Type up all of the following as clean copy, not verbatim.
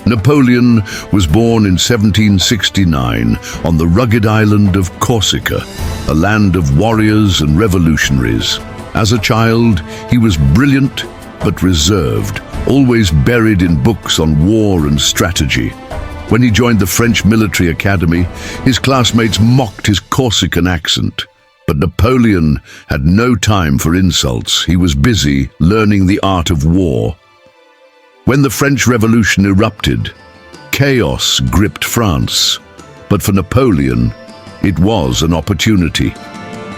Napoleon was born in 1769 on the rugged island of Corsica, a land of warriors and revolutionaries. As a child, he was brilliant but reserved, always buried in books on war and strategy. When he joined the French military academy, his classmates mocked his Corsican accent. But Napoleon had no time for insults. He was busy learning the art of war. When the French Revolution erupted, chaos gripped France. But for Napoleon, it was an opportunity.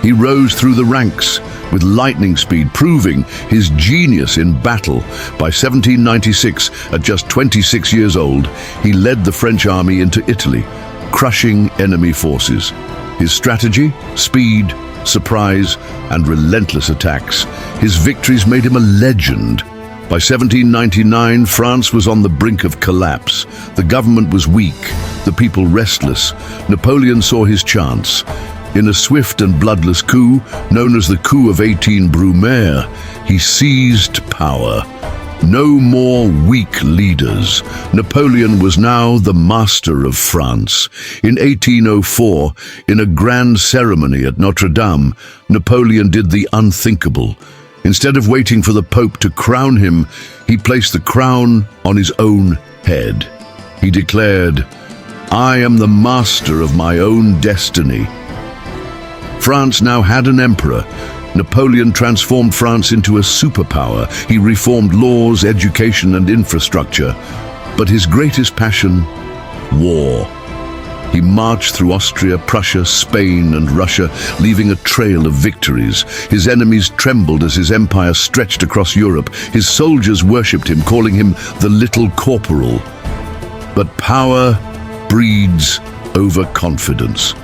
He rose through the ranks with lightning speed, proving his genius in battle. By 1796, at just 26 years old, he led the French army into Italy, crushing enemy forces. His strategy, speed, surprise, and relentless attacks. His victories made him a legend. By 1799, France was on the brink of collapse. The government was weak, the people restless. Napoleon saw his chance. In a swift and bloodless coup, known as the Coup of 18 Brumaire, he seized power. No more weak leaders. Napoleon was now the master of France. In 1804, in a grand ceremony at Notre Dame, Napoleon did the unthinkable. Instead of waiting for the Pope to crown him, he placed the crown on his own head. He declared, "I am the master of my own destiny." France now had an emperor. Napoleon transformed France into a superpower. He reformed laws, education, and infrastructure. But his greatest passion? War. He marched through Austria, Prussia, Spain, and Russia, leaving a trail of victories. His enemies trembled as his empire stretched across Europe. His soldiers worshipped him, calling him the Little Corporal. But power breeds overconfidence.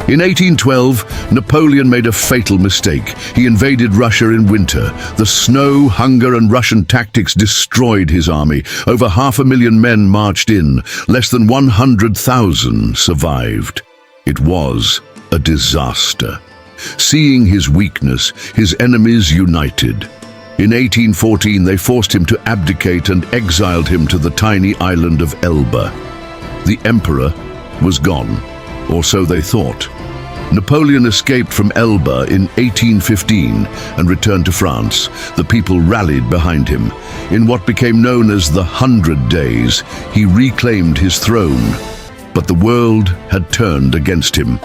In 1812, Napoleon made a fatal mistake. He invaded Russia in winter. The snow, hunger, and Russian tactics destroyed his army. Over 500,000 men marched in. Less than 100,000 survived. It was a disaster. Seeing his weakness, his enemies united. In 1814, they forced him to abdicate and exiled him to the tiny island of Elba. The emperor was gone, or so they thought. Napoleon escaped from Elba in 1815 and returned to France. The people rallied behind him. In what became known as the 100 Days, he reclaimed his throne. But the world had turned against him.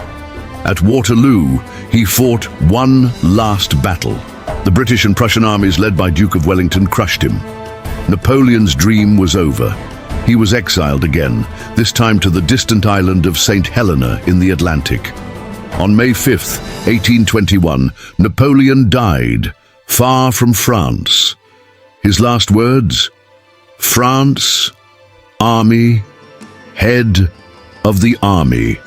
At Waterloo, he fought one last battle. The British and Prussian armies led by Duke of Wellington crushed him. Napoleon's dream was over. He was exiled again, this time to the distant island of St. Helena in the Atlantic. On May 5th, 1821, Napoleon died, far from France. His last words? France, army, head of the army.